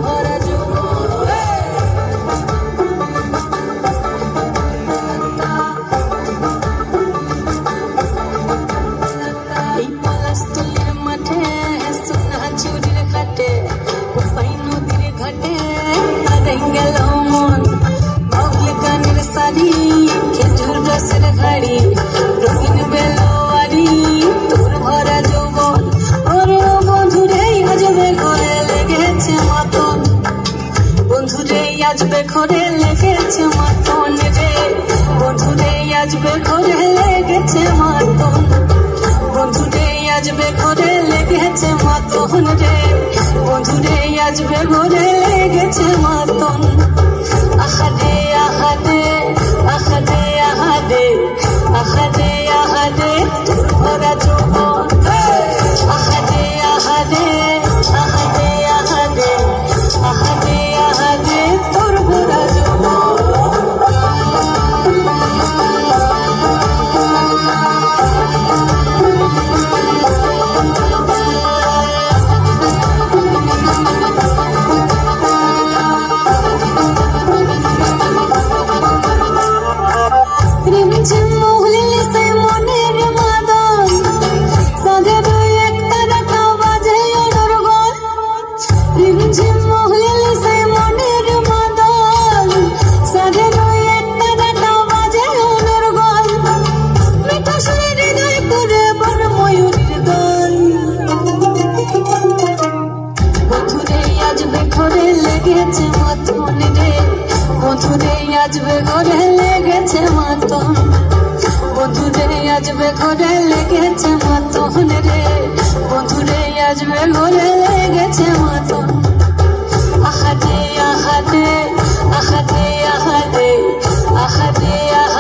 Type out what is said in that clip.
ভরা যৌবন এই পলাশতলির মাঠে সোনা চুরির ঘাটে কোপাই নদীর ঘাটে হারাই গেল মন বাউল গানের শাড়ি খেজুর রসের ঘাড়ি রঙিন বেলোয়ারি তোর ভরা যৌবন ওরে ও বন্ধুরে আজবে ঘরে লেগেছে মাতন বন্ধুরে আজবে ঘরে লেগেছে মাতন রে বন্ধুরে আজবে ঘরে লেগেছে মাতন বন্ধুরে আজবে ঘরে লেগেছে মাতন রে বন্ধুরে আজবে ঘরে লেগেছে মাতন আহারে আহারে আহারে আহারে আহারে আহারে তোর ভরা যৌবন আহারে আহারে আহারে আহারে আহারে আহারে তোর ভরা যৌবন বন্ধুরে আজবে ঘরে লেগেছে মাতন বন্ধুরে আজবে ঘরে লেগেছে মাতন রে বন্ধুরে আজবে ঘরে লেগেছে মাতন আহারে আহারে আহারে আহারে আহারে আহারে